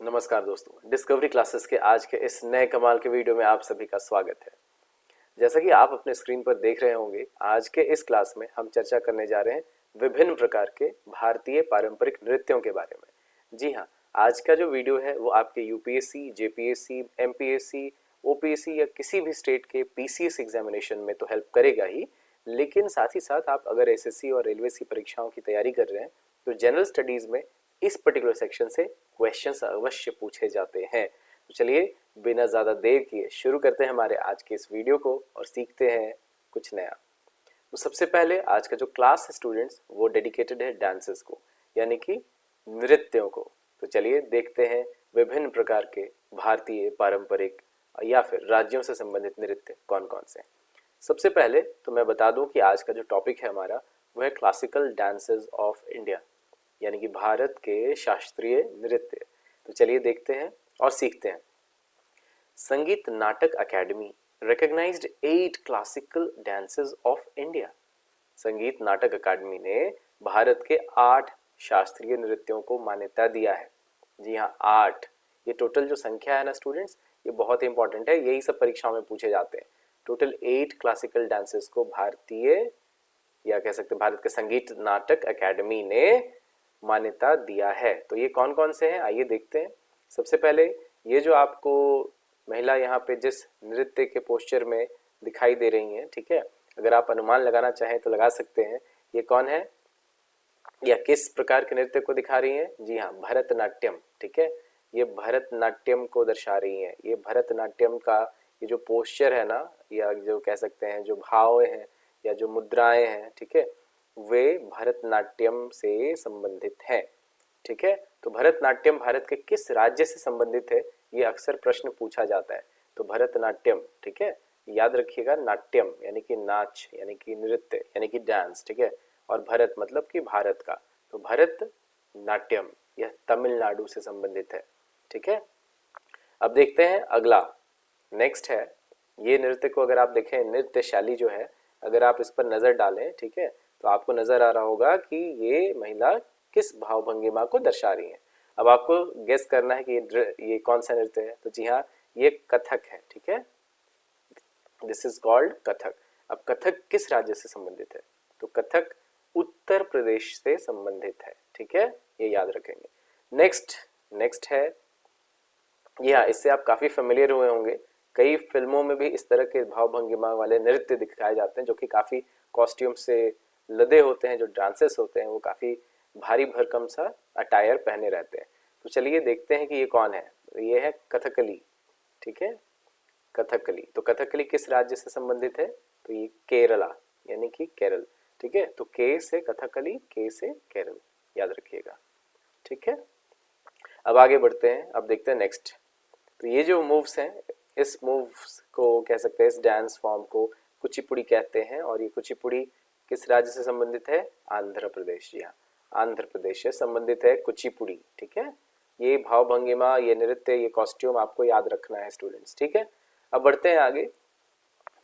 नमस्कार दोस्तों, discovery classes के आज के इस नए कमाल के वीडियो में आप सभी का स्वागत है। जैसा कि आप अपने स्क्रीन पर देख रहे होंगे, आज के इस क्लास में हम चर्चा करने जा रहे हैं विभिन्न प्रकार के भारतीय पारंपरिक नृत्यों के बारे में। जी हाँ, आज का जो वीडियो है वो आपके यूपीएससी, जेपीएससी, एमपीएससी, ओपीएससी या किसी भी स्टेट के पीसीएस एग्जामिनेशन में तो हेल्प करेगा ही, लेकिन साथ ही साथ आप अगर एसएससी और रेलवे की परीक्षाओं की तैयारी कर रहे हैं तो जनरल स्टडीज में इस पर्टिकुलर सेक्शन से क्वेश्चंस अवश्य पूछे जाते हैं। तो चलिए बिना ज़्यादा देर किए शुरू करते हैं हमारे आज के इस वीडियो को और सीखते हैं कुछ नया। तो सबसे पहले आज का जो क्लास है स्टूडेंट्स, वो डेडिकेटेड है डांसेस को, यानी कि नृत्यों को। तो चलिए देखते हैं विभिन्न प्रकार के भारतीय पारंपरिक या फिर राज्यों से संबंधित नृत्य कौन कौन से हैं। सबसे पहले तो मैं बता दूं कि आज का जो टॉपिक है हमारा वो है क्लासिकल डांसेस ऑफ इंडिया, यानी कि भारत के शास्त्रीय नृत्य। तो चलिए देखते हैं और सीखते हैं। संगीत नाटक academy recognized 8 classical dances of India. संगीत नाटक अकादमी ने भारत के 8 शास्त्रीय नृत्यों को मान्यता दिया है। जी हाँ, 8। ये टोटल जो संख्या है ना स्टूडेंट्स, ये बहुत ही इंपॉर्टेंट है, यही सब परीक्षाओं में पूछे जाते हैं। टोटल 8 क्लासिकल डांसेस को भारतीय या कह सकते हैं भारत के संगीत नाटक अकादमी ने मान्यता दिया है। तो ये कौन कौन से हैं, आइए देखते हैं। सबसे पहले ये जो आपको महिला यहाँ पे जिस नृत्य के पोस्चर में दिखाई दे रही हैं, ठीक है, अगर आप अनुमान लगाना चाहें तो लगा सकते हैं ये कौन है या किस प्रकार के नृत्य को दिखा रही हैं। जी हाँ, भरतनाट्यम। ठीक है, ये भरतनाट्यम को दर्शा रही हैं। ये भरतनाट्यम का ये जो पोस्चर है ना, या जो कह सकते हैं जो भाव हैं या जो मुद्राएं हैं, ठीक है, वे भरतनाट्यम से संबंधित हैं। ठीक है, तो भरतनाट्यम भारत के किस राज्य से संबंधित है, ये अक्सर प्रश्न पूछा जाता है। तो भरतनाट्यम, ठीक है, याद रखिएगा, नाट्यम यानी कि नाच, यानी कि नृत्य, यानी कि डांस, ठीक है, और भरत मतलब कि भारत का। तो भरत नाट्यम यह तमिलनाडु से संबंधित है। ठीक है, अब देखते हैं अगला, नेक्स्ट है। ये नृत्य को अगर आप देखें, नृत्य शैली जो है, अगर आप इस पर नज़र डालें, ठीक है, तो आपको नज़र आ रहा होगा कि ये महिला किस भाव भंगिमा को दर्शा रही है। अब आपको गेस करना है कि ये कौन सा नृत्य है। तो जी हाँ, ये कथक है। ठीक है, दिस इज कॉल्ड कथक। अब कथक किस राज्य से संबंधित है, तो कथक उत्तर प्रदेश से संबंधित है। ठीक है, ये याद रखेंगे। नेक्स्ट नेक्स्ट है, या इससे आप काफ़ी फेमिलियर हुए होंगे, कई फिल्मों में भी इस तरह के भाव भंगिमा वाले नृत्य दिखाए जाते हैं जो कि काफ़ी कॉस्ट्यूम से लदे होते हैं। जो डांसेस होते हैं वो काफ़ी भारी भरकम सा अटायर पहने रहते हैं। तो चलिए देखते हैं कि ये कौन है। ये है कथकली। ठीक है, कथकली। तो कथकली किस राज्य से संबंधित है, तो ये केरला, यानी कि केरल। ठीक है, तो के से कथकली, के से केरल, याद रखिएगा। ठीक है, अब आगे बढ़ते हैं। अब देखते हैं नेक्स्ट। तो ये जो मूव्स हैं, इस मूव्स को कह सकते हैं, इस डांस फॉर्म को कुचिपुड़ी कहते हैं। और ये कुचिपुड़ी किस राज्य से संबंधित है, आंध्र प्रदेश। जी हाँ, आंध्र प्रदेश से संबंधित है कुचिपुड़ी। ठीक है, ये भाव भंगिमा, ये नृत्य, ये कॉस्ट्यूम आपको याद रखना है स्टूडेंट्स। ठीक है, अब बढ़ते हैं आगे,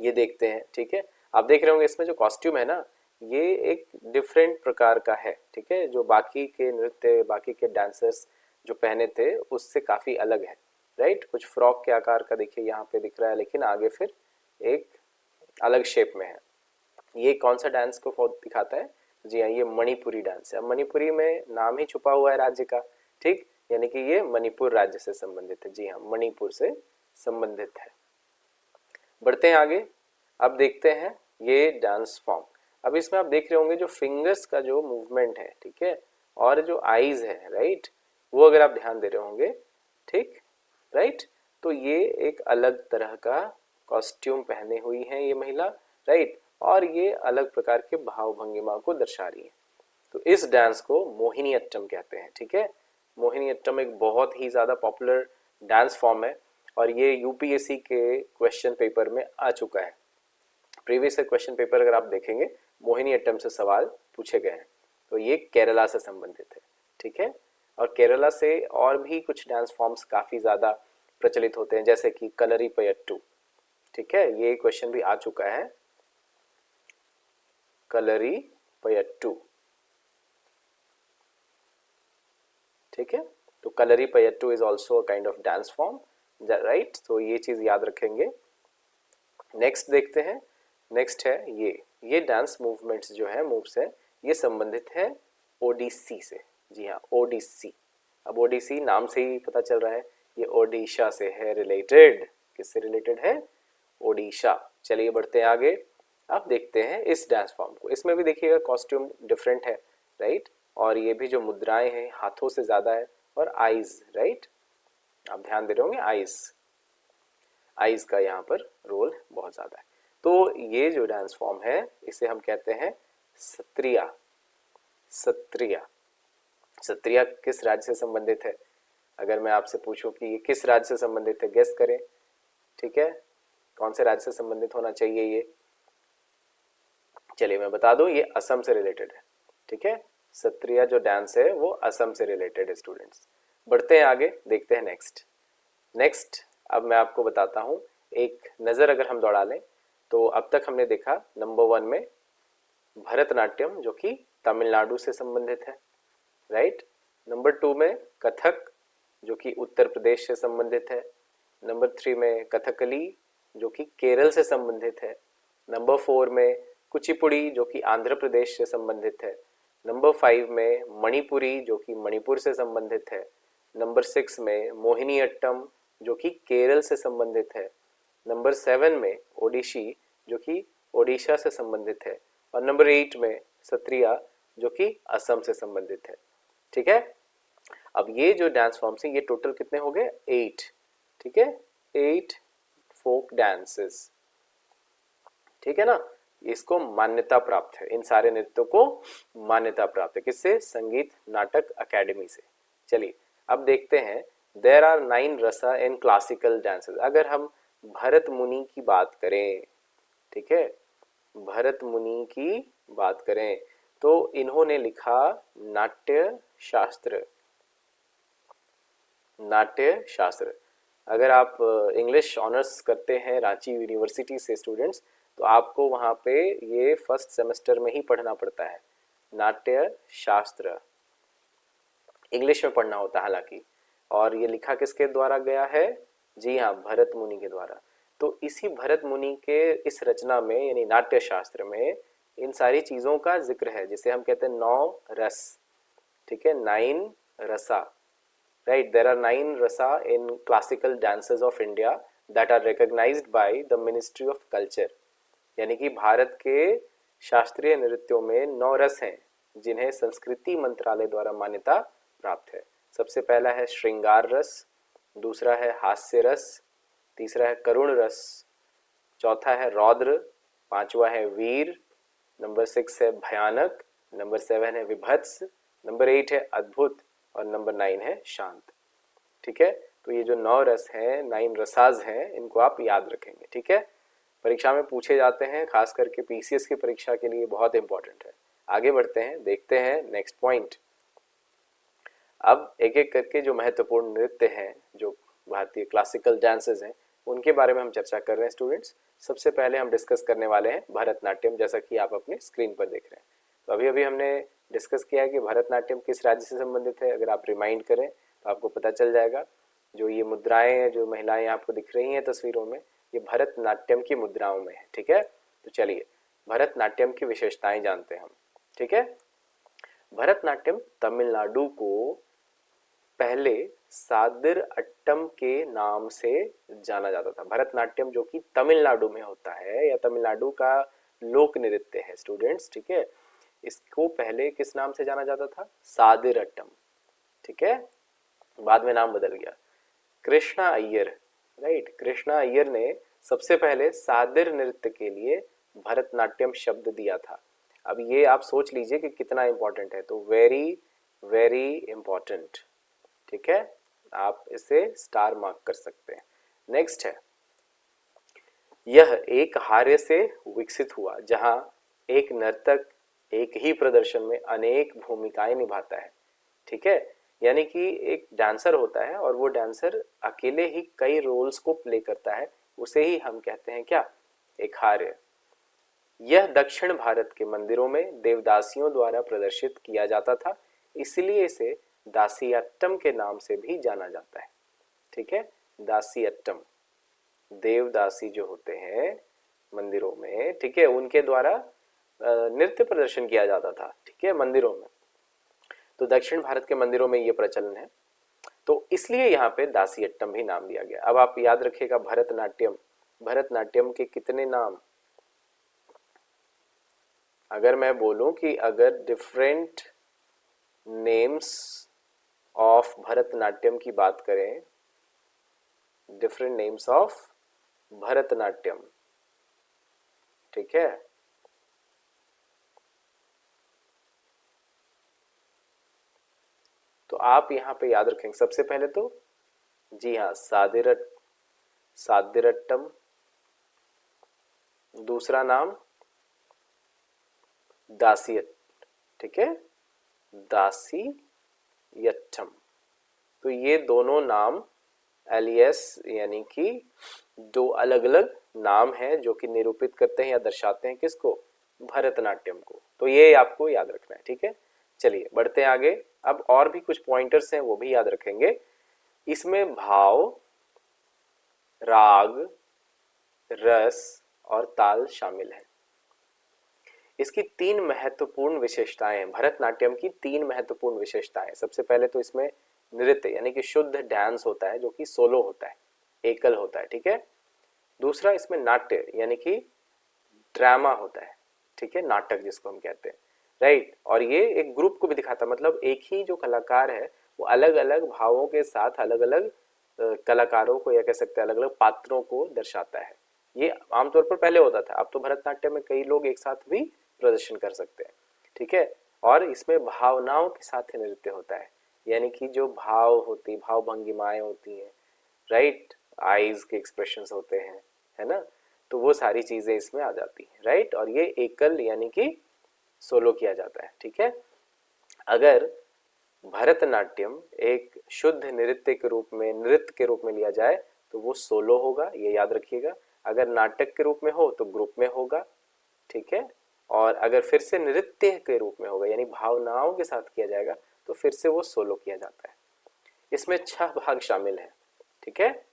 ये देखते हैं। ठीक है, आप देख रहे होंगे इसमें जो कॉस्ट्यूम है ना, ये एक डिफरेंट प्रकार का है। ठीक है, जो बाकी के नृत्य, बाकी के डांसर्स जो पहने थे उससे काफ़ी अलग है। राइट, कुछ फ्रॉक के आकार का देखिए यहाँ पे दिख रहा है, लेकिन आगे फिर एक अलग शेप में है। ये कौन सा डांस को दिखाता है, जी हाँ, ये मणिपुरी डांस है। अब मणिपुरी में नाम ही छुपा हुआ है राज्य का, ठीक, यानी कि ये मणिपुर राज्य से संबंधित है। जी हाँ, मणिपुर से संबंधित है। बढ़ते हैं आगे, अब देखते हैं ये डांस फॉर्म। अब इसमें आप देख रहे होंगे जो फिंगर्स का जो मूवमेंट है, ठीक है, और जो आईज है, राइट, वो अगर आप ध्यान दे रहे होंगे, ठीक, राइट, तो ये एक अलग तरह का कॉस्ट्यूम पहने हुई है ये महिला, राइट, और ये अलग प्रकार के भाव भंगिमा को दर्शा रही है। तो इस डांस को मोहिनी अट्टम कहते हैं। ठीक है, मोहिनी अट्टम एक बहुत ही ज़्यादा पॉपुलर डांस फॉर्म है और ये यूपीएससी के क्वेश्चन पेपर में आ चुका है। प्रीवियस क्वेश्चन पेपर अगर आप देखेंगे, मोहिनी अट्टम से सवाल पूछे गए हैं। तो ये केरला से संबंधित है। ठीक है, और केरला से और भी कुछ डांस फॉर्म्स काफ़ी ज़्यादा प्रचलित होते हैं, जैसे कि कलरी पयट्टू। ठीक है, ये क्वेश्चन भी आ चुका है, कलरी पयट्टू। ठीक है, तो Kalaripayattu is also a kind of dance form, right. तो ये चीज याद रखेंगे। नेक्स्ट देखते हैं, नेक्स्ट है ये डांस मूवमेंट्स जो है, मूव्स है, ये संबंधित है ओडिसी से। जी हाँ, ओडिसी। अब ओडिसी नाम से ही पता चल रहा है ये ओडिशा से है रिलेटेड। किससे रिलेटेड है? ओडिशा। चलिए बढ़ते हैं आगे। अब देखते हैं इस डांस फॉर्म को। इसमें भी देखिएगा कॉस्ट्यूम डिफरेंट है, राइट। और ये भी जो मुद्राएं हैं हाथों से ज्यादा है, और आईज, राइट। आप ध्यान दे रहे होंगे आईज का यहाँ पर रोल बहुत ज्यादा है। तो ये जो डांस फॉर्म है इसे हम कहते हैं सत्रिया। सत्रिया। सत्रिया किस राज्य से संबंधित है? अगर मैं आपसे पूछूं कि ये किस राज्य से संबंधित है, गेस करें। ठीक है, कौन से राज्य से संबंधित होना चाहिए ये? चलिए मैं बता दूं, ये असम से रिलेटेड है। ठीक है, सत्रिया जो डांस है वो असम से रिलेटेड है स्टूडेंट्स। बढ़ते हैं आगे, देखते हैं नेक्स्ट। अब मैं आपको बताता हूं, एक नजर अगर हम दौड़ा लें तो अब तक हमने देखा नंबर 1 में भरतनाट्यम जो कि तमिलनाडु से संबंधित है, राइट। नंबर 2 में कथक जो कि उत्तर प्रदेश से संबंधित है। नंबर 3 में कथकली जो कि केरल से संबंधित है। नंबर 4 में कुचिपुड़ी जो कि आंध्र प्रदेश से संबंधित है। नंबर 5 में मणिपुरी जो कि मणिपुर से संबंधित है। नंबर 6 में मोहिनीअट्टम जो कि केरल से संबंधित है। नंबर 7 में ओडिशी जो कि ओडिशा से संबंधित है। और नंबर 8 में सत्रिया जो कि असम से संबंधित है। ठीक है, अब ये जो डांस फॉर्म्स हैं ये टोटल कितने हो गए? 8। ठीक है, 8 फोक डांसेस। ठीक है ना, इसको मान्यता प्राप्त है, इन सारे नृत्यों को मान्यता प्राप्त है। किससे? संगीत नाटक अकेडमी से। चलिए अब देखते हैं, देयर आर 9 रसा इन क्लासिकल डांसेस। अगर हम भरत मुनि की बात करें, ठीक है, भरत मुनि की बात करें तो इन्होंने लिखा नाट्य शास्त्र। नाट्य शास्त्र। अगर आप इंग्लिश ऑनर्स करते हैं रांची यूनिवर्सिटी से स्टूडेंट्स, तो आपको वहाँ पे ये फर्स्ट सेमेस्टर में ही पढ़ना पड़ता है, नाट्य शास्त्र। इंग्लिश में पढ़ना होता है हालांकि। और ये लिखा किसके द्वारा गया है? जी हाँ, भरत मुनि के द्वारा। तो इसी भरत मुनि के इस रचना में यानी नाट्य शास्त्र में इन सारी चीज़ों का जिक्र है, जिसे हम कहते हैं 9 रस। ठीक है, 9 रसा, right? There are 9 rasa in classical dances of India that are recognized by the Ministry of Culture। यानी कि भारत के शास्त्रीय नृत्यों में 9 रस हैं जिन्हें संस्कृति मंत्रालय द्वारा मान्यता प्राप्त है। सबसे पहला है श्रृंगार रस, दूसरा है हास्य रस, तीसरा है करुण रस, चौथा है रौद्र, पांचवा है वीर, नंबर 6 है भयानक, नंबर 7 है विभत्स, नंबर 8 है अद्भुत, और नंबर 9 है शांत। ठीक है, तो ये जो 9 रस हैं, 9 रसाज हैं, इनको आप याद रखेंगे। ठीक है, परीक्षा में पूछे जाते हैं, खास करके पीसीएस की परीक्षा के लिए बहुत इंपॉर्टेंट है। आगे बढ़ते हैं, देखते हैं नेक्स्ट पॉइंट। अब एक एक करके जो महत्वपूर्ण नृत्य हैं, जो भारतीय क्लासिकल डांसेस हैं, उनके बारे में हम चर्चा कर रहे हैं स्टूडेंट्स। सबसे पहले हम डिस्कस करने वाले हैं भरतनाट्यम, जैसा कि आप अपने स्क्रीन पर देख रहे हैं। तो अभी अभी हमने डिस्कस किया है कि भरतनाट्यम किस राज्य से संबंधित है। अगर आप रिमाइंड करें तो आपको पता चल जाएगा। जो ये मुद्राएं हैं, जो महिलाएं आपको दिख रही हैं तस्वीरों में, ये भरतनाट्यम की मुद्राओं में है। ठीक है, तो चलिए भरतनाट्यम की विशेषताएं जानते हैं हम। ठीक है, भरतनाट्यम तमिलनाडु को पहले सादिर अट्टम के नाम से जाना जाता था। भरतनाट्यम जो कि तमिलनाडु में होता है या तमिलनाडु का लोक नृत्य है स्टूडेंट्स। ठीक है, इसको पहले किस नाम से जाना जाता था? सादिर अट्टम। ठीक है, बाद में नाम बदल गया। कृष्णा अय्यर, राइट, कृष्णा अय्यर ने सबसे पहले सादिर नृत्य के लिए भरतनाट्यम शब्द दिया था। अब ये आप सोच लीजिए कि कितना इंपॉर्टेंट है, तो वेरी वेरी इंपॉर्टेंट। ठीक है, आप इसे स्टार मार्क कर सकते हैं। नेक्स्ट है, यह एक हार्य से विकसित हुआ जहां एक नर्तक एक ही प्रदर्शन में अनेक भूमिकाएं निभाता है। ठीक है, यानी कि एक डांसर होता है और वो डांसर अकेले ही कई रोल्स को प्ले करता है, उसे ही हम कहते हैं क्या? एक हार्य। यह दक्षिण भारत के मंदिरों में देवदासियों द्वारा प्रदर्शित किया जाता था, इसलिए इसे दासियट्टम के नाम से भी जाना जाता है। ठीक है, दासियट्टम, देवदासी जो होते हैं मंदिरों में, ठीक है, उनके द्वारा नृत्य प्रदर्शन किया जाता था, ठीक है, मंदिरों में। तो दक्षिण भारत के मंदिरों में ये प्रचलन है, तो इसलिए यहाँ पे दासियट्टम भी नाम दिया गया। अब आप याद रखिएगा भरतनाट्यम, भरतनाट्यम के कितने नाम, अगर मैं बोलूं कि अगर डिफरेंट नेम्स ऑफ भरतनाट्यम की बात करें, डिफरेंट नेम्स ऑफ भरतनाट्यम, ठीक है, तो आप यहां पे याद रखेंगे सबसे पहले तो, जी हाँ, सादिरट्टम, दूसरा नाम दासियट, ठीक है, दासियट्टम। तो ये दोनों नाम एलियस यानी कि दो अलग अलग नाम हैं जो कि निरूपित करते हैं या दर्शाते हैं किसको, भरतनाट्यम को। तो ये आपको याद रखना है, ठीक है। चलिए बढ़ते हैं आगे। अब और भी कुछ पॉइंटर्स हैं वो भी याद रखेंगे। इसमें भाव, राग, रस और ताल शामिल है। इसकी तीन महत्वपूर्ण विशेषताएं हैं, भरतनाट्यम की तीन महत्वपूर्ण विशेषताएं। सबसे पहले तो इसमें नृत्य यानी कि शुद्ध डांस होता है जो कि सोलो होता है, एकल होता है, ठीक है। दूसरा इसमें नाट्य यानी कि ड्रामा होता है, ठीक है, नाटक जिसको हम कहते हैं, राइट। और ये एक ग्रुप को भी दिखाता है, मतलब एक ही जो कलाकार है वो अलग अलग भावों के साथ अलग अलग कलाकारों को या कह सकते हैं अलग अलग पात्रों को दर्शाता है। ये आमतौर पर पहले होता था, अब तो भरतनाट्यम में कई लोग एक साथ भी प्रदर्शन कर सकते हैं, ठीक है। और इसमें भावनाओं के साथ नृत्य होता है, यानी कि जो भाव होती, भाव भंगिमाएं होती हैं, राइट, आईज के एक्सप्रेशंस होते हैं, है ना, तो वो सारी चीजें इसमें आ जाती हैं, राइट। और ये एकल यानी कि सोलो किया जाता है, ठीक है। अगर भरतनाट्यम एक शुद्ध नृत्य के रूप में, नृत्य के रूप में लिया जाए तो वो सोलो होगा, ये याद रखिएगा। अगर नाटक के रूप में हो तो ग्रुप में होगा, ठीक है। और अगर फिर से नृत्य के रूप में होगा यानी भावनाओं के साथ किया जाएगा तो फिर से वो सोलो किया जाता है। इसमें 6 भाग शामिल हैं, ठीक है,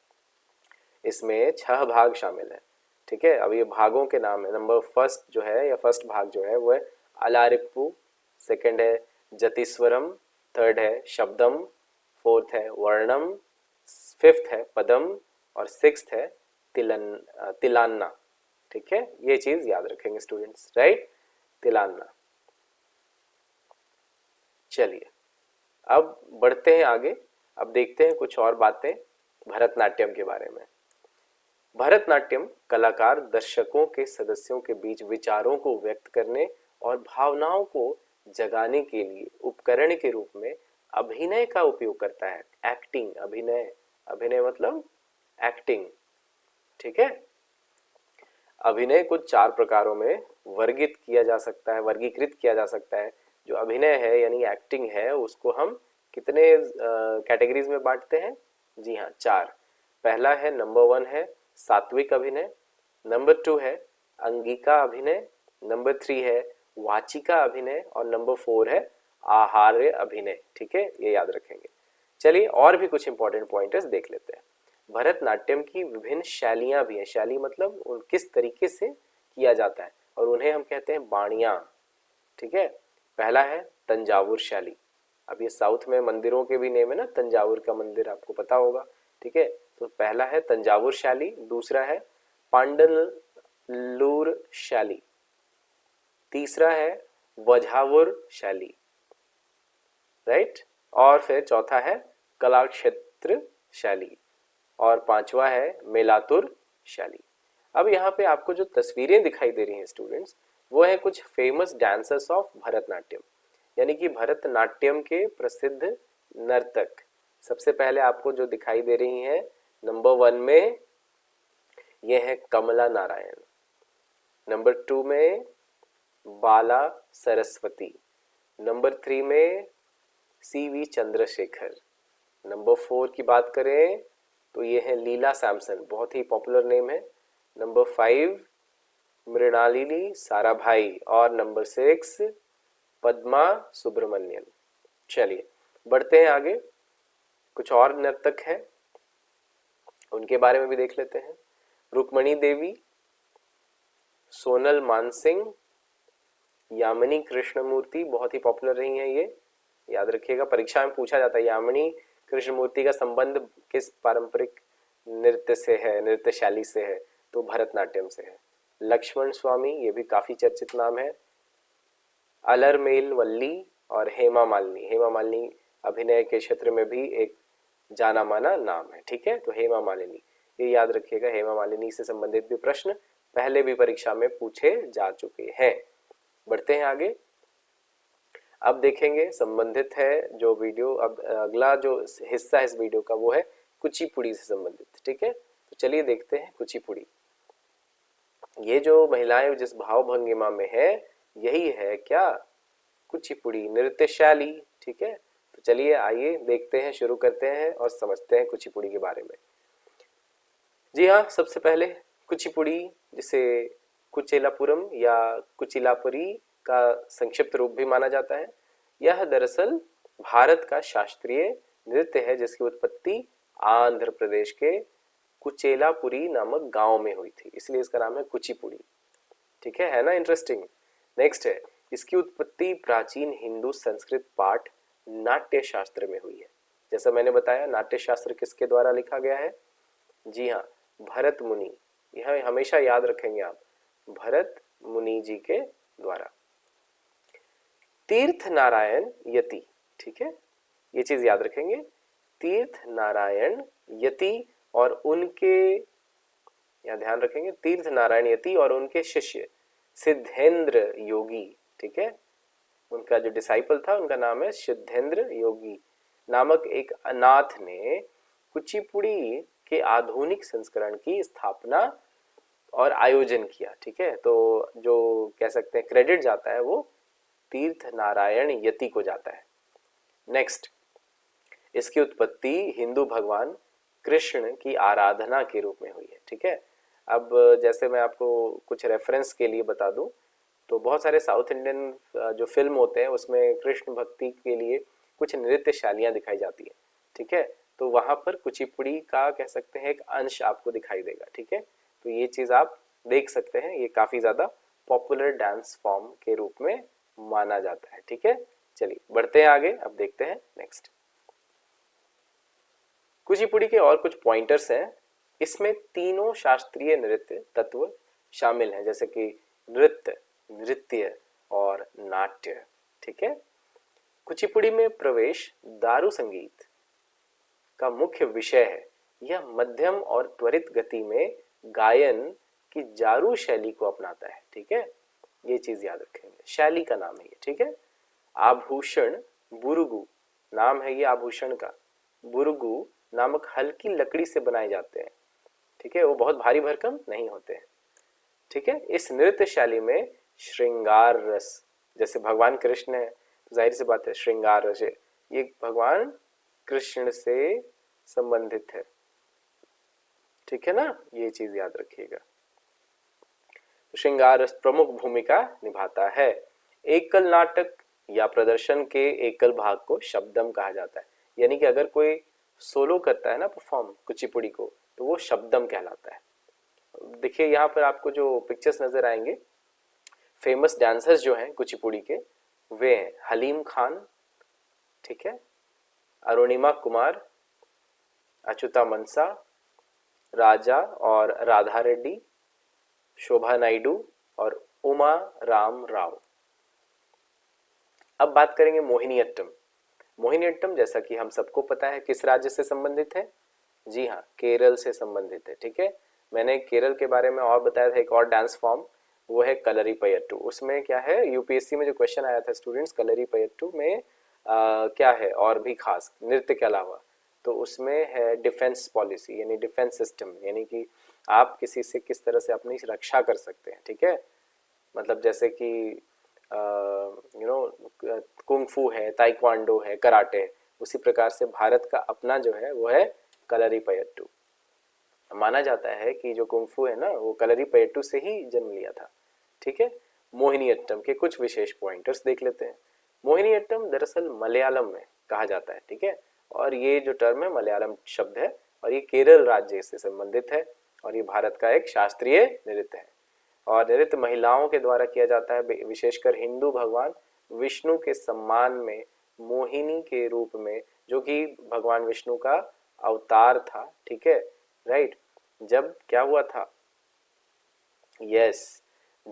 इसमें 6 भाग शामिल हैं, ठीक है। अब ये भागों के नाम है, नंबर फर्स्ट जो है या फर्स्ट भाग जो है वो है अलारिप्पू, सेकंड है जतिस्वरम, थर्ड है शब्दम, फोर्थ है वर्णम, फिफ्थ है पदम और सिक्स्थ है तिलान्ना, ठीक है। ये चीज याद रखेंगे स्टूडेंट्स, राइट, तिलान्ना। चलिए अब बढ़ते हैं आगे। अब देखते हैं कुछ और बातें भरतनाट्यम के बारे में। भरतनाट्यम कलाकार दर्शकों के सदस्यों के बीच विचारों को व्यक्त करने और भावनाओं को जगाने के लिए उपकरण के रूप में अभिनय का उपयोग करता है। एक्टिंग, अभिनय, अभिनय मतलब एक्टिंग, ठीक है। अभिनय को 4 प्रकारों में वर्गीकृत किया जा सकता है, वर्गीकृत किया जा सकता है। जो अभिनय है यानी एक्टिंग है उसको हम कितने कैटेगरीज में बांटते हैं, जी हाँ 4। पहला है, नंबर 1 है सात्विक अभिनय, नंबर 2 है अंगिका अभिनय, नंबर 3 है वाचिका अभिनय और नंबर 4 है आहार्य अभिनय, ठीक है, ये याद रखेंगे। चलिए और भी कुछ इंपॉर्टेंट पॉइंटर्स देख लेते हैं। भरतनाट्यम की विभिन्न शैलियां भी हैं, शैली मतलब किस तरीके से किया जाता है, और उन्हें हम कहते हैं बाणियां, ठीक है। पहला है तंजावुर शैली। अब ये साउथ में मंदिरों के भी नेम है ना, तंजावुर का मंदिर आपको पता होगा, ठीक है। तो पहला है तंजावुर शैली, दूसरा है पांडलूर शैली, तीसरा है वझावुर शैली, राइट, और फिर चौथा है कलाक्षेत्र शैली और पांचवा है मेलातुर शैली। अब यहाँ पे आपको जो तस्वीरें दिखाई दे रही हैं स्टूडेंट्स, वो है कुछ फेमस डांसर्स ऑफ भरतनाट्यम, यानी कि भरतनाट्यम के प्रसिद्ध नर्तक। सबसे पहले आपको जो दिखाई दे रही हैं, नंबर 1 में ये है कमला नारायण, नंबर 2 में बाला सरस्वती, नंबर 3 में CV चंद्रशेखर, नंबर 4 की बात करें तो ये है लीला सैमसन, बहुत ही पॉपुलर नेम है, नंबर 5 मृणालिनी साराभाई और नंबर 6 पद्मा सुब्रमण्यन। चलिए बढ़ते हैं आगे, कुछ और नर्तक हैं, उनके बारे में भी देख लेते हैं। रुक्मणी देवी, सोनल मानसिंह, यामिनी कृष्णमूर्ति, बहुत ही पॉपुलर रही हैं ये, याद रखिएगा, परीक्षा में पूछा जाता है यामिनी कृष्णमूर्ति का संबंध किस पारंपरिक नृत्य से है, नृत्य शैली से है, तो भरतनाट्यम से है। लक्ष्मण स्वामी, ये भी काफी चर्चित नाम है। अलरमेल वल्ली और हेमा मालिनी, हेमा मालिनी अभिनय के क्षेत्र में भी एक जाना माना नाम है, ठीक है। तो हेमा मालिनी, ये याद रखिएगा, हेमा मालिनी से संबंधित भी प्रश्न पहले भी परीक्षा में पूछे जा चुके हैं। बढ़ते हैं आगे, अब देखेंगे संबंधित है जो वीडियो, अब अगला जो हिस्सा है इस वीडियो का वो है कुचिपुड़ी से संबंधित, ठीक है। तो चलिए देखते हैं कुचिपुड़ी। ये जो महिलाएं जिस भाव भंगिमा में है, यही है क्या कुचिपुड़ी नृत्य शैली, ठीक है। तो चलिए आइए देखते हैं, शुरू करते हैं और समझते हैं कुचिपुड़ी के बारे में। जी हाँ, सबसे पहले कुचिपुड़ी, जिसे कुचेलापुरम या कुचिलापुरी का संक्षिप्त रूप भी माना जाता है, यह दरअसल भारत का शास्त्रीय नृत्य है जिसकी उत्पत्ति आंध्र प्रदेश के कुचेलापुरी नामक गांव में हुई थी, इसलिए इसका नाम है कुचिपुड़ी, ठीक है ना, इंटरेस्टिंग। नेक्स्ट है, इसकी उत्पत्ति प्राचीन हिंदू संस्कृत पाठ नाट्य शास्त्र में हुई है। जैसा मैंने बताया, नाट्य शास्त्र किसके द्वारा लिखा गया है? जी हाँ, भरत मुनि, यह हमेशा याद रखेंगे आप, भरत मुनि जी के द्वारा। तीर्थ नारायण यति, ठीक है, ये चीज याद रखेंगे, तीर्थ नारायण यति और उनके, यहाँ ध्यान रखेंगे, तीर्थ नारायण यति और उनके शिष्य सिद्धेंद्र योगी, ठीक है, उनका जो डिसाइपल था उनका नाम है सिद्धेंद्र योगी नामक एक अनाथ ने कुचिपुड़ी के आधुनिक संस्करण की स्थापना और आयोजन किया, ठीक है। तो जो कह सकते हैं क्रेडिट जाता है वो तीर्थ नारायण यति को जाता है। नेक्स्ट, इसकी उत्पत्ति हिंदू भगवान कृष्ण की आराधना के रूप में हुई है, ठीक है। अब जैसे मैं आपको कुछ रेफरेंस के लिए बता दूं, तो बहुत सारे साउथ इंडियन जो फिल्म होते हैं उसमें कृष्ण भक्ति के लिए कुछ नृत्य शैलियाँ दिखाई जाती हैं, ठीक है। तो वहाँ पर कुचिपुड़ी का कह सकते हैं एक अंश आपको दिखाई देगा, ठीक है। तो ये चीज़ आप देख सकते हैं, ये काफ़ी ज़्यादा पॉपुलर डांस फॉर्म के रूप में माना जाता है, ठीक है। चलिए बढ़ते हैं आगे, अब देखते हैं नेक्स्ट। कुचिपुड़ी के और कुछ पॉइंटर्स हैं, इसमें तीनों शास्त्रीय नृत्य तत्व शामिल हैं, जैसे कि नृत्य, नृत्य और नाट्य, ठीक है। कुचिपुड़ी में प्रवेश दारू संगीत का मुख्य विषय है। यह मध्यम और त्वरित गति में गायन की जारू शैली को अपनाता है, ठीक है। ये चीज याद रखेंगे, शैली का नाम है ये, ठीक है। आभूषण बुरुगु नाम है ये आभूषण का, बुरुगु नामक हल्की लकड़ी से बनाए जाते हैं, ठीक है, वो बहुत भारी भरकम नहीं होते हैं, ठीक है। इस नृत्य शैली में श्रृंगार रस, जैसे भगवान कृष्ण है तो जाहिर सी बात है श्रृंगार रस, ये भगवान कृष्ण से संबंधित है, ठीक है ना, ये चीज याद रखिएगा। श्रृंगार रस प्रमुख भूमिका निभाता है। एकल नाटक या प्रदर्शन के एकल भाग को शब्दम कहा जाता है, यानी कि अगर कोई सोलो करता है ना परफॉर्म कुचिपुड़ी को, तो वो शब्दम कहलाता है। देखिए यहाँ पर आपको जो पिक्चर्स नजर आएंगे, फेमस डांसर्स जो हैं कुचिपुड़ी के, वे हैं हलीम खान, ठीक है, अरुणिमा कुमार, अच्युता मनसा, राजा और राधा रेड्डी, शोभा नायडू और उमा राम राव। अब बात करेंगे मोहिनीअट्टम। मोहिनीअट्टम जैसा कि हम सबको पता है किस राज्य से संबंधित है? जी हाँ, केरल से संबंधित है, ठीक है। मैंने केरल के बारे में और बताया था एक और डांस फॉर्म, वो है कलरीपयट्टू। उसमें क्या है, यूपीएससी में जो क्वेश्चन आया था स्टूडेंट्स, कलरीपयट्टू में क्या है और भी खास नृत्य के अलावा, तो उसमें है डिफेंस पॉलिसी, यानी डिफेंस सिस्टम, यानी कि आप किसी से किस तरह से अपनी रक्षा कर सकते हैं, ठीक है। मतलब जैसे कि कुंग-फू है, ताइक्वांडो है, कराटे है, उसी प्रकार से भारत का अपना जो है वो है कलरीपयट्टू। माना जाता है कि जो कुंग-फू है ना वो कलरीपयट्टू से ही जन्म लिया था, ठीक है। मोहिनीअट्टम के कुछ विशेष पॉइंटर्स देख लेते हैं। मोहिनीअट्टम दरअसल मलयालम में कहा जाता है, ठीक है। और ये जो टर्म है मलयालम शब्द है और ये केरल राज्य से संबंधित है और ये भारत का एक शास्त्रीय नृत्य है। और नृत्य महिलाओं के द्वारा किया जाता है, विशेषकर हिंदू भगवान विष्णु के सम्मान में मोहिनी के रूप में, जो कि भगवान विष्णु का अवतार था, ठीक है, राइट। जब क्या हुआ था, यस,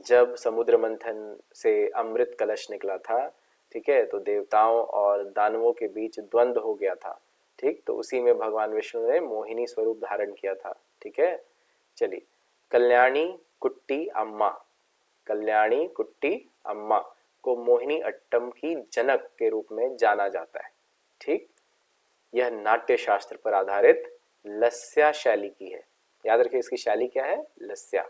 जब समुद्र मंथन से अमृत कलश निकला था, ठीक है, तो देवताओं और दानवों के बीच द्वंद्व हो गया था, ठीक, तो उसी में भगवान विष्णु ने मोहिनी स्वरूप धारण किया था, ठीक है। चलिए, कल्याणी कुट्टी अम्मा, कल्याणी कुट्टी अम्मा को मोहिनी अट्टम की जनक के रूप में जाना जाता है, ठीक। यह नाट्य शास्त्र पर आधारित लस्या शैली की है। याद रखिए इसकी शैली क्या है, लस्या।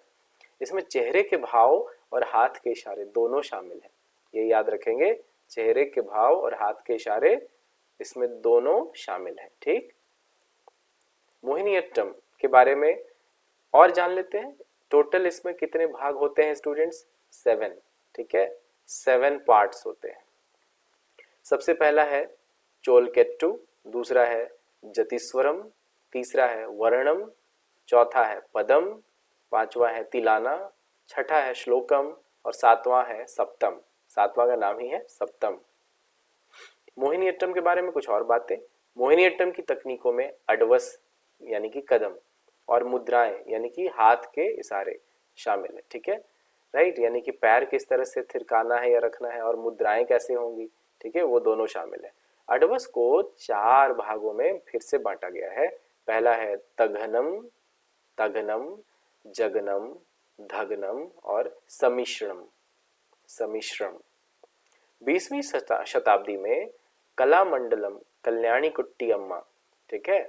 इसमें चेहरे के भाव और हाथ के इशारे दोनों शामिल हैं, ये याद रखेंगे, चेहरे के भाव और हाथ के इशारे इसमें दोनों शामिल हैं, ठीक। मोहिनीअट्टम के बारे में और जान लेते हैं। टोटल इसमें कितने भाग होते हैं स्टूडेंट्स, 7, ठीक है, 7 पार्ट्स होते हैं। सबसे पहला है चोलकेट्टू, दूसरा है जतिस्वरम, तीसरा है वर्णम, चौथा है पदम, पांचवा है तिलाना, छठा है श्लोकम और सातवां है सप्तम। सातवां का नाम ही है सप्तम। मोहिनीअट्टम के बारे में कुछ और बातें। मोहिनीअट्टम की तकनीकों में अडवस यानी कि कदम और मुद्राएं यानी कि हाथ के इशारे शामिल है, ठीक है, राइट, यानी कि पैर किस तरह से थिरकाना है या रखना है और मुद्राएं कैसे होंगी, ठीक है, वो दोनों शामिल है। अडवस को 4 भागों में फिर से बांटा गया है। पहला है तघनम, तघनम, जगनम, धगनम और समिश्रम, समिश्रम। 20वीं शताब्दी में कलामंडलम कल्याणी कुट्टी अम्मा, ठीक है,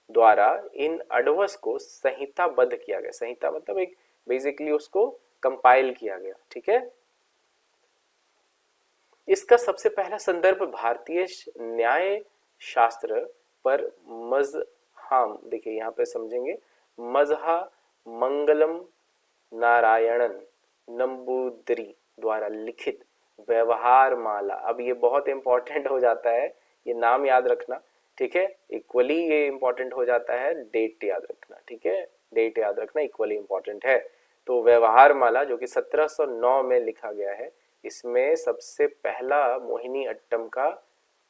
द्वारा इन अडवस को संहिताबद्ध किया गया। संहिता मतलब एक बेसिकली उसको कंपाइल किया गया, ठीक है। इसका सबसे पहला संदर्भ भारतीय न्याय शास्त्र पर मजहाम, देखिए यहाँ पे समझेंगे, मजहा मंगलम नारायणन नंबूदरी द्वारा लिखित व्यवहार माला। अब ये बहुत इंपॉर्टेंट हो जाता है, ये नाम याद रखना, ठीक है, इक्वली ये इंपॉर्टेंट हो जाता है, डेट याद रखना, ठीक है, डेट याद रखना इक्वली इंपॉर्टेंट है। तो व्यवहार माला जो कि 1709 में लिखा गया है, इसमें सबसे पहला मोहिनी अट्टम का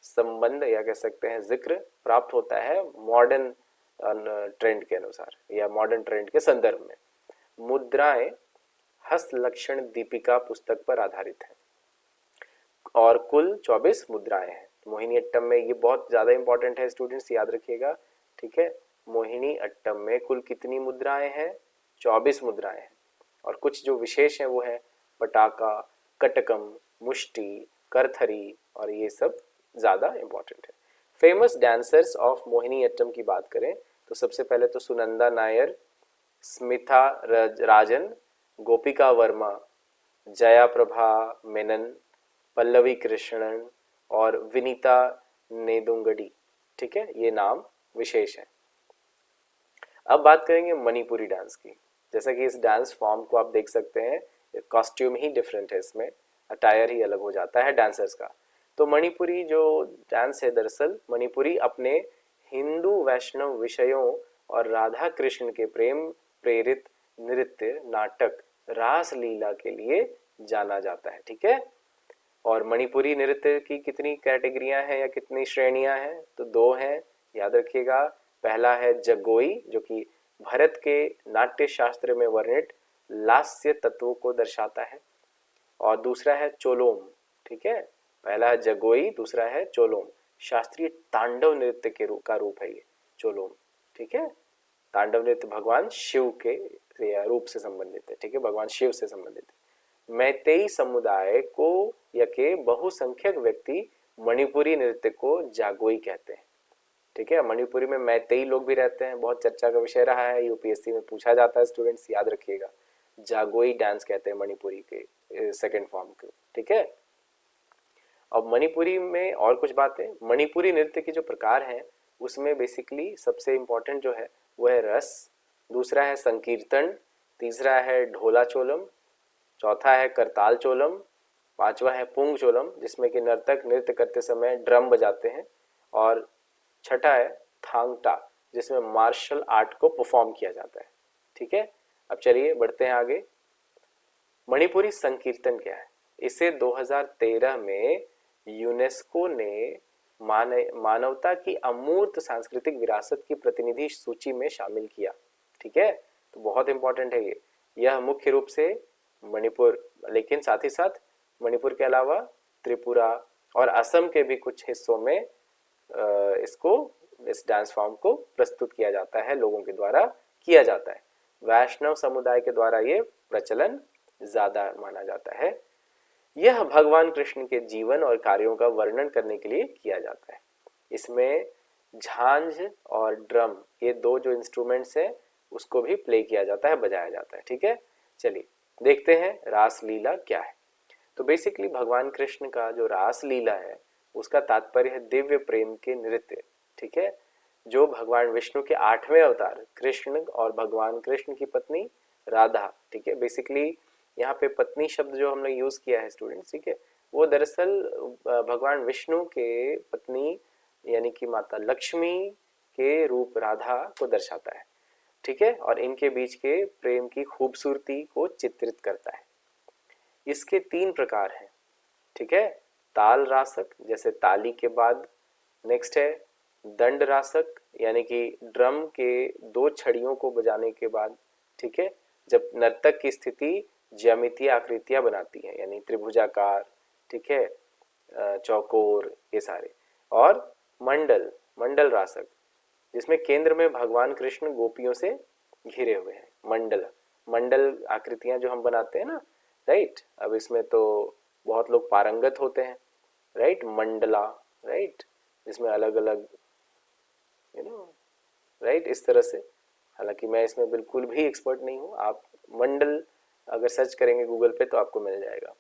संबंध या कह सकते हैं जिक्र प्राप्त होता है मॉडर्न ट्रेंड के अनुसार या मॉडर्न ट्रेंड के संदर्भ में। मुद्राएं हस्तलक्षण दीपिका पुस्तक पर आधारित है और कुल 24 मुद्राएं हैं। मोहिनी अट्टम में ये बहुत ज़्यादा इंपॉर्टेंट है स्टूडेंट्स, याद रखिएगा, ठीक है। मोहिनी अट्टम में कुल कितनी मुद्राएं हैं, 24 मुद्राएं हैं। और कुछ जो विशेष हैं वो है पटाका, कटकम, मुष्टि, करथरी और ये सब ज़्यादा इंपॉर्टेंट है। Famous dancers of Mohini Attam की बात करें तो सबसे पहले तो सुनंदा नायर, स्मिता राजन, गोपिका वर्मा, जया प्रभा मेनन, पल्लवी कृष्णन और विनीता नेदुंगडी, ठीक है, ये नाम विशेष है। अब बात करेंगे मणिपुरी डांस की। जैसा कि इस डांस फॉर्म को आप देख सकते हैं, कॉस्ट्यूम ही डिफरेंट है, इसमें अटायर ही अलग हो जाता है डांसर्स का। तो मणिपुरी जो डांस है, दरअसल मणिपुरी अपने हिंदू वैष्णव विषयों और राधा कृष्ण के प्रेम प्रेरित नृत्य नाटक रास लीला के लिए जाना जाता है, ठीक है। और मणिपुरी नृत्य की कितनी कैटेगरियां हैं या कितनी श्रेणियां हैं, तो 2 हैं, याद रखिएगा। पहला है जगोई जो कि भरत के नाट्य शास्त्र में वर्णित लास्य तत्वों को दर्शाता है, और दूसरा है चोलोम, ठीक है। पहला है जगोई, दूसरा है चोलोम, शास्त्रीय तांडव नृत्य के रूप है ये चोलोम, ठीक है। तांडव नृत्य भगवान शिव के रूप से संबंधित है, ठीक है, भगवान शिव से संबंधित है। मैतेई समुदाय को या के बहुसंख्यक व्यक्ति मणिपुरी नृत्य को जागोई कहते हैं, ठीक है। मणिपुरी में मैतेई लोग भी रहते हैं, बहुत चर्चा का विषय रहा है, यूपीएससी में पूछा जाता है स्टूडेंट्स, याद रखिएगा। जागोई डांस कहते हैं मणिपुरी के सेकंड फॉर्म को, ठीक है। अब मणिपुरी में और कुछ बातें, मणिपुरी नृत्य के जो प्रकार हैं उसमें बेसिकली सबसे इंपॉर्टेंट जो है वो है रस, दूसरा है संकीर्तन, तीसरा है ढोला चोलम, चौथा है करताल चोलम, पांचवा है पुंग चोलम जिसमें कि नर्तक नृत्य करते समय ड्रम बजाते हैं, और छठा है थांग ता, जिसमें मार्शल आर्ट को परफॉर्म किया जाता है। ठीक है, अब चलिए बढ़ते हैं आगे। मणिपुरी संकीर्तन क्या है? इसे 2013 में यूनेस्को ने मानवता की अमूर्त सांस्कृतिक विरासत की प्रतिनिधि सूची में शामिल किया। ठीक है, तो बहुत इंपॉर्टेंट है ये। यह मुख्य रूप से मणिपुर, लेकिन साथ ही साथ मणिपुर के अलावा त्रिपुरा और असम के भी कुछ हिस्सों में इसको, इस डांस फॉर्म को प्रस्तुत किया जाता है, लोगों के द्वारा किया जाता है। वैष्णव समुदाय के द्वारा ये प्रचलन ज्यादा माना जाता है। यह भगवान कृष्ण के जीवन और कार्यों का वर्णन करने के लिए किया जाता है। इसमें झांझ और ड्रम, ये दो जो इंस्ट्रूमेंट्स हैं, उसको भी प्ले किया जाता है, बजाया जाता है। ठीक है, चलिए देखते हैं रासलीला क्या है। तो बेसिकली भगवान कृष्ण का जो रासलीला है उसका तात्पर्य है दिव्य प्रेम के नृत्य। ठीक है, जो भगवान विष्णु के 8वें अवतार कृष्ण और भगवान कृष्ण की पत्नी राधा, ठीक है, बेसिकली यहाँ पे पत्नी शब्द जो हमने यूज किया है स्टूडेंट्स, ठीक है, वो दरअसल भगवान विष्णु के पत्नी यानी कि माता लक्ष्मी के रूप राधा को दर्शाता है। ठीक है, और इनके बीच के प्रेम की खूबसूरती को चित्रित करता है। इसके 3 प्रकार हैं। ठीक है, ताल रासक, जैसे ताली के बाद। नेक्स्ट है दंड रासक, यानी कि ड्रम के 2 छड़ियों को बजाने के बाद। ठीक है, जब नर्तक की स्थिति ज्यामितीय आकृतियां बनाती है, यानी त्रिभुजाकार, ठीक है, चौकोर, ये सारे। और मंडल, मंडल रासक, जिसमें केंद्र में भगवान कृष्ण गोपियों से घिरे हुए हैं। मंडल, मंडल आकृतियां जो हम बनाते हैं ना, राइट, अब इसमें तो बहुत लोग पारंगत होते हैं, राइट, मंडला, राइट, जिसमें अलग अलग राइट, इस तरह से। हालांकि मैं इसमें बिल्कुल भी एक्सपर्ट नहीं हूँ, आप मंडल अगर सर्च करेंगे गूगल पे तो आपको मिल जाएगा।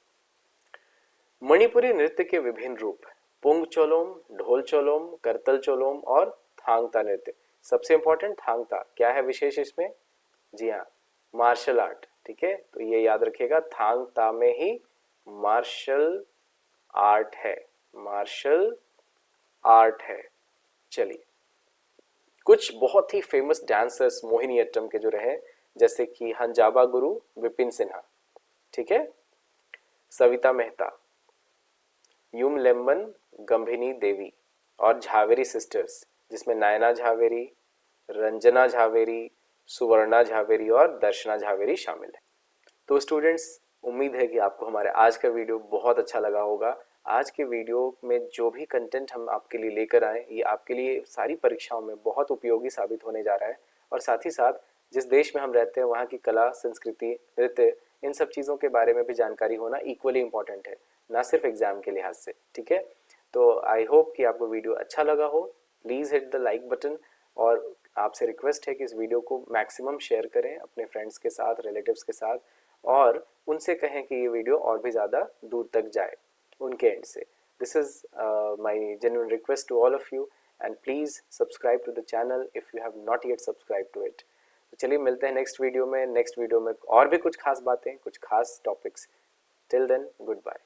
मणिपुरी नृत्य के विभिन्न रूप, पुंग चोलोम, ढोल चोलोम, करतल चोलोम और थांगता नृत्य। सबसे इंपॉर्टेंट थांगता, क्या है विशेष इसमें? जी हाँ, मार्शल आर्ट। ठीक है, तो ये याद रखिएगा, थांगता में ही मार्शल आर्ट है, मार्शल आर्ट है। चलिए, कुछ बहुत ही फेमस डांसर्स मोहिनीअट्टम के जो रहे, जैसे कि हंजाबा गुरु विपिन सिन्हा, ठीक है, सविता मेहता, यूम लेम्बन गंभिनी देवी और झावेरी सिस्टर्स, जिसमें नयना झावेरी, रंजना झावेरी, सुवर्णा झावेरी और दर्शना झावेरी शामिल है। तो स्टूडेंट्स, उम्मीद है कि आपको हमारे आज का वीडियो बहुत अच्छा लगा होगा। आज के वीडियो में जो भी कंटेंट हम आपके लिए लेकर आए, ये आपके लिए सारी परीक्षाओं में बहुत उपयोगी साबित होने जा रहा है। और साथ ही साथ जिस देश में हम रहते हैं वहाँ की कला, संस्कृति, नृत्य, इन सब चीज़ों के बारे में भी जानकारी होना इक्वली इंपॉर्टेंट है, ना सिर्फ एग्जाम के लिहाज से। ठीक है, तो आई होप कि आपको वीडियो अच्छा लगा हो। Please hit the like button, और आपसे रिक्वेस्ट है कि इस वीडियो को मैक्सिमम शेयर करें अपने फ्रेंड्स के साथ, रिलेटिव्स के साथ, और उनसे कहें कि ये वीडियो और भी ज़्यादा दूर तक जाए उनके एंड से। This is my genuine request to all of you, and please subscribe to the channel if you have not yet subscribe to it. तो चलिए मिलते हैं नेक्स्ट वीडियो में। नेक्स्ट वीडियो में और भी कुछ खास बातें, कुछ खास topics. Till then, good bye.